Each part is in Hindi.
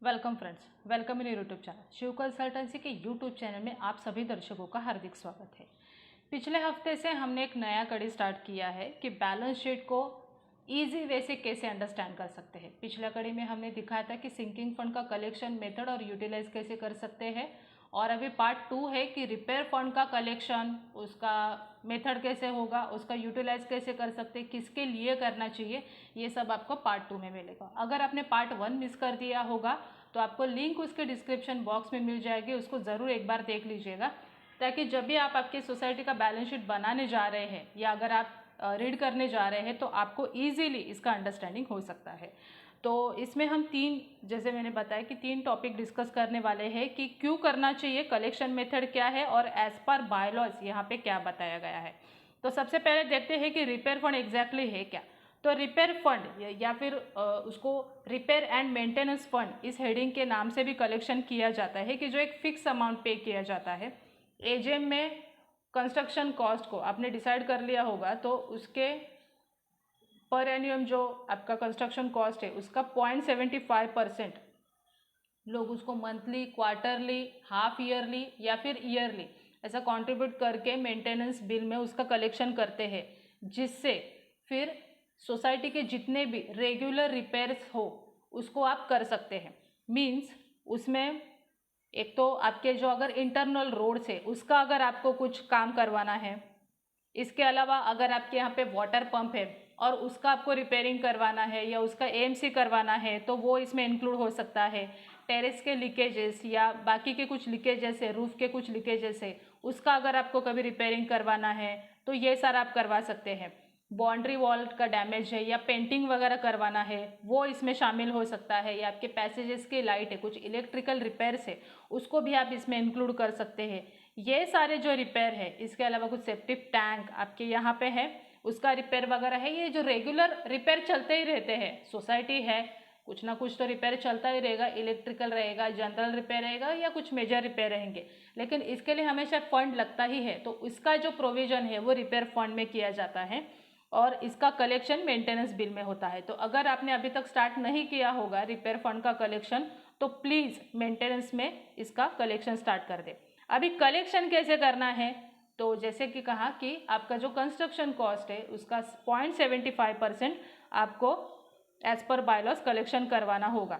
Welcome friends, welcome in YouTube channel Shiv consultancy के यूट्यूब चैनल में आप सभी दर्शकों का हार्दिक स्वागत है। पिछले हफ्ते से हमने एक नया कड़ी स्टार्ट किया है कि बैलेंस शीट को इजी वे से कैसे अंडरस्टैंड कर सकते हैं। पिछला कड़ी में हमने दिखाया था कि सिंकिंग फंड का कलेक्शन मेथड और यूटिलाइज कैसे कर सकते हैं, और अभी पार्ट 2 है कि रिपेयर फंड का कलेक्शन, उसका मेथड कैसे होगा, उसका यूटिलाइज कैसे कर सकते हैं, किसके लिए करना चाहिए, ये सब आपको पार्ट 2 में मिलेगा। अगर आपने पार्ट 1 मिस कर दिया होगा तो आपको लिंक उसके डिस्क्रिप्शन बॉक्स में मिल जाएगी, उसको ज़रूर एक बार देख लीजिएगा, ताकि जब भी आप आपकी सोसाइटी का बैलेंस शीट बनाने जा रहे हैं या अगर आप रीड करने जा रहे हैं तो आपको ईजीली इसका अंडरस्टैंडिंग हो सकता है। तो इसमें हम जैसे मैंने बताया कि 3 टॉपिक डिस्कस करने वाले हैं कि क्यों करना चाहिए, कलेक्शन मेथड क्या है और एज पर बायलॉज यहाँ पे क्या बताया गया है। तो सबसे पहले देखते हैं कि रिपेयर फंड एग्जैक्टली है क्या। तो रिपेयर फंड या फिर उसको रिपेयर एंड मेंटेनेंस फंड इस हेडिंग के नाम से भी कलेक्शन किया जाता है, कि जो एक फिक्स अमाउंट पे किया जाता है। एजेम में कंस्ट्रक्शन कॉस्ट को आपने डिसाइड कर लिया होगा, तो उसके पर एन्यूम जो आपका कंस्ट्रक्शन कॉस्ट है उसका 0.75% लोग उसको मंथली, क्वार्टरली, हाफ ईयरली या फिर ईयरली ऐसा कंट्रीब्यूट करके मेंटेनेंस बिल में उसका कलेक्शन करते हैं, जिससे फिर सोसाइटी के जितने भी रेगुलर रिपेयर्स हो उसको आप कर सकते हैं। मीन्स उसमें एक तो आपके जो अगर इंटरनल रोड्स है उसका अगर आपको कुछ काम करवाना है, इसके अलावा अगर आपके यहाँ पे वाटर पंप है और उसका आपको रिपेयरिंग करवाना है या उसका एएमसी करवाना है तो वो इसमें इंक्लूड हो सकता है। टेरेस के लीकेजेस या बाकी के कुछ लीकेजेस है, रूफ के कुछ लीकेजेस है, उसका अगर आपको कभी रिपेयरिंग करवाना है तो ये सारा आप करवा सकते हैं। बाउंड्री वॉल का डैमेज है या पेंटिंग वगैरह करवाना है वो इसमें शामिल हो सकता है, या आपके पैसेजेस की लाइट है, कुछ इलेक्ट्रिकल रिपेयर्स है, उसको भी आप इसमें इंक्लूड कर सकते हैं। ये सारे जो रिपेयर है, इसके अलावा कुछ सेप्टिक टैंक आपके यहाँ पे है उसका रिपेयर वगैरह है, ये जो रेगुलर रिपेयर चलते ही रहते हैं, सोसाइटी है कुछ ना कुछ तो रिपेयर चलता ही रहेगा, इलेक्ट्रिकल रहेगा, जनरल रिपेयर रहेगा या कुछ मेजर रिपेयर रहेंगे, लेकिन इसके लिए हमेशा फंड लगता ही है। तो इसका जो प्रोविजन है वो रिपेयर फंड में किया जाता है और इसका कलेक्शन मेंटेनेंस बिल में होता है। तो अगर आपने अभी तक स्टार्ट नहीं किया होगा रिपेयर फंड का कलेक्शन, तो प्लीज़ मेंटेनेंस में इसका कलेक्शन स्टार्ट कर दे। अभी कलेक्शन कैसे करना है, तो जैसे कि कहा कि आपका जो कंस्ट्रक्शन कॉस्ट है उसका 0.75% आपको एज पर बायलॉज कलेक्शन करवाना होगा।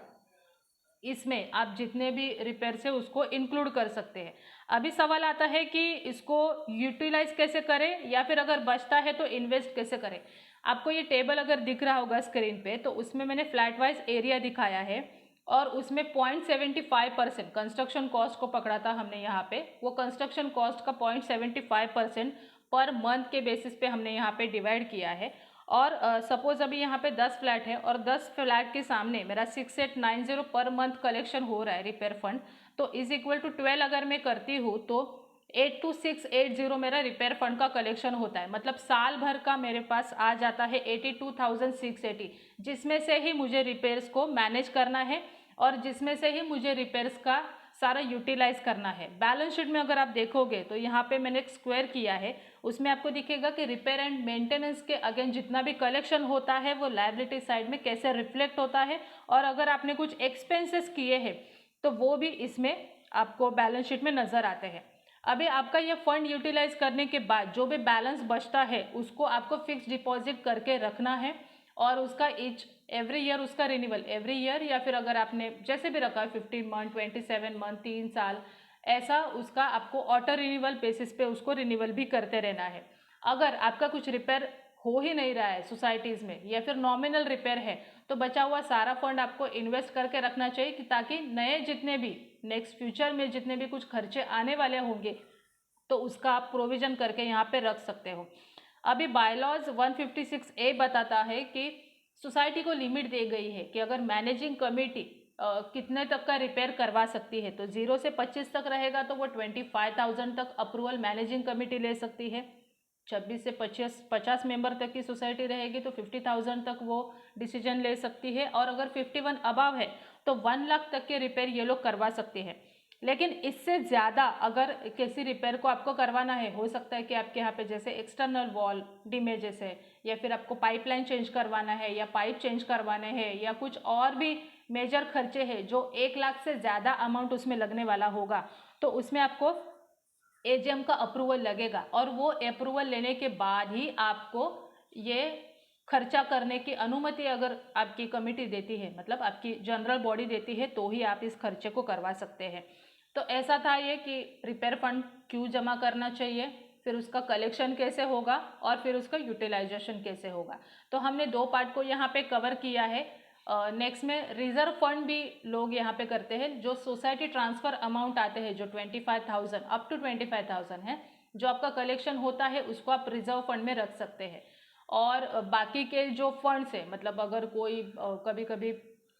इसमें आप जितने भी रिपेयर्स है उसको इंक्लूड कर सकते हैं। अभी सवाल आता है कि इसको यूटिलाइज कैसे करें या फिर अगर बचता है तो इन्वेस्ट कैसे करें। आपको ये टेबल अगर दिख रहा होगा स्क्रीन पे, तो उसमें मैंने फ्लैट वाइज एरिया दिखाया है और उसमें 0.75% कंस्ट्रक्शन कॉस्ट को पकड़ा था हमने यहाँ पे। वो कंस्ट्रक्शन कॉस्ट का 0.75% पर मंथ के बेसिस पे हमने यहाँ पे डिवाइड किया है। और सपोज अभी यहाँ पे 10 फ्लैट है और 10 फ्लैट के सामने मेरा 6890 पर मंथ कलेक्शन हो रहा है रिपेयर फंड, तो इज इक्वल टू 12 अगर मैं करती हूँ तो 82680 मेरा रिपेयर फंड का कलेक्शन होता है। मतलब साल भर का मेरे पास आ जाता है 82,680, जिसमें से ही मुझे रिपेयर्स को मैनेज करना है और जिसमें से ही मुझे रिपेयर्स का सारा यूटिलाइज करना है। बैलेंस शीट में अगर आप देखोगे तो यहाँ पे मैंने एक स्क्वायर किया है, उसमें आपको दिखेगा कि रिपेयर एंड मेंटेनेंस के अगेन जितना भी कलेक्शन होता है वो लायबिलिटी साइड में कैसे रिफ्लेक्ट होता है, और अगर आपने कुछ एक्सपेंसेस किए हैं तो वो भी इसमें आपको बैलेंस शीट में नज़र आते हैं। अभी आपका ये फंड यूटिलाइज करने के बाद जो भी बैलेंस बचता है उसको आपको फिक्स डिपॉजिट करके रखना है और उसका एवरी ईयर उसका रिन्यूअल एवरी ईयर, या फिर अगर आपने जैसे भी रखा है 15 मंथ, 27 मंथ, 3 साल, ऐसा उसका आपको ऑटो रिन्यूअल बेसिस पे उसको रिन्यूअल भी करते रहना है। अगर आपका कुछ रिपेयर हो ही नहीं रहा है सोसाइटीज़ में या फिर नॉमिनल रिपेयर है तो बचा हुआ सारा फंड आपको इन्वेस्ट करके रखना चाहिए, कि ताकि नए जितने भी नेक्स्ट फ्यूचर में जितने भी कुछ खर्चे आने वाले होंगे तो उसका आप प्रोविजन करके यहाँ पे रख सकते हो। अभी बायलॉज 156A बताता है कि सोसाइटी को लिमिट दी गई है कि अगर मैनेजिंग कमेटी कितने तक का रिपेयर करवा सकती है, तो 0 से 25 तक रहेगा तो वो 25,000 तक अप्रूवल मैनेजिंग कमेटी ले सकती है। 26 से 50 मेंबर तक की सोसाइटी रहेगी तो 50,000 तक वो डिसीजन ले सकती है, और अगर 51 अबव है तो 1 लाख तक के रिपेयर ये लोग करवा सकते हैं। लेकिन इससे ज़्यादा अगर किसी रिपेयर को आपको करवाना है, हो सकता है कि आपके यहाँ पे जैसे एक्सटर्नल वॉल डैमेजेस है, या फिर आपको पाइपलाइन चेंज करवाना है, या पाइप चेंज करवाने हैं, या कुछ और भी मेजर खर्चे हैं जो 1 लाख से ज़्यादा अमाउंट उसमें लगने वाला होगा, तो उसमें आपको एजीएम का अप्रूवल लगेगा, और वो अप्रूवल लेने के बाद ही आपको ये खर्चा करने की अनुमति अगर आपकी कमेटी देती है, मतलब आपकी जनरल बॉडी देती है, तो ही आप इस खर्चे को करवा सकते हैं। तो ऐसा था ये कि रिपेयर फंड क्यों जमा करना चाहिए, फिर उसका कलेक्शन कैसे होगा, और फिर उसका यूटिलाइजेशन कैसे होगा। तो हमने 2 पार्ट को यहाँ पे कवर किया है। नेक्स्ट में रिजर्व फंड भी लोग यहाँ पे करते हैं, जो सोसाइटी ट्रांसफ़र अमाउंट आते हैं, जो 25,000 अप टू 25,000 है, जो आपका कलेक्शन होता है उसको आप रिजर्व फंड में रख सकते हैं। और बाकी के जो फंड्स है, मतलब अगर कोई कभी कभी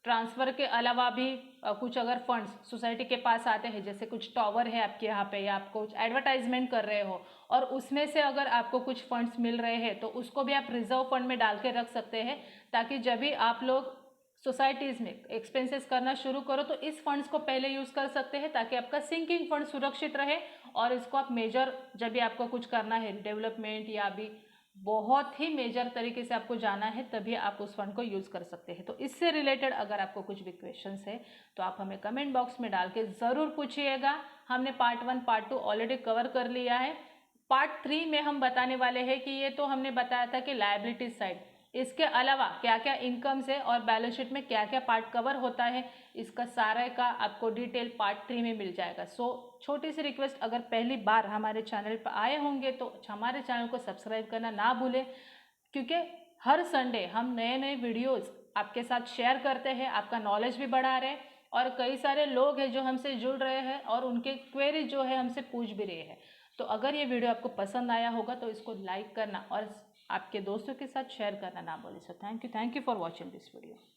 ट्रांसफ़र के अलावा भी कुछ अगर फंड्स सोसाइटी के पास आते हैं, जैसे कुछ टावर है आपके यहाँ पे, या आप कुछ एडवर्टाइजमेंट कर रहे हो और उसमें से अगर आपको कुछ फंड्स मिल रहे हैं, तो उसको भी आप रिजर्व फंड में डाल के रख सकते हैं, ताकि जब भी आप लोग सोसाइटीज़ में एक्सपेंसेस करना शुरू करो तो इस फंड्स को पहले यूज़ कर सकते हैं, ताकि आपका सिंकिंग फंड सुरक्षित रहे, और इसको आप मेजर जब भी आपको कुछ करना है डेवलपमेंट, या भी बहुत ही मेजर तरीके से आपको जाना है, तभी आप उस फंड को यूज़ कर सकते हैं। तो इससे रिलेटेड अगर आपको कुछ भी क्वेश्चंस है तो आप हमें कमेंट बॉक्स में डाल के ज़रूर पूछिएगा। हमने पार्ट 1 पार्ट 2 ऑलरेडी कवर कर लिया है। पार्ट 3 में हम बताने वाले हैं कि ये तो हमने बताया था कि लायबिलिटीज साइड, इसके अलावा क्या क्या इनकम्स है और बैलेंस शीट में क्या क्या पार्ट कवर होता है, इसका सारे का आपको डिटेल पार्ट 3 में मिल जाएगा। सो छोटी सी रिक्वेस्ट, अगर पहली बार हमारे चैनल पर आए होंगे तो हमारे चैनल को सब्सक्राइब करना ना भूलें, क्योंकि हर संडे हम नए नए वीडियोस आपके साथ शेयर करते हैं, आपका नॉलेज भी बढ़ा रहे हैं, और कई सारे लोग हैं जो हमसे जुड़ रहे हैं और उनके क्वेरी जो है हमसे पूछ भी रहे हैं। तो अगर ये वीडियो आपको पसंद आया होगा तो इसको लाइक करना और आपके दोस्तों के साथ शेयर करना ना भूलें। So thank you for watching this video.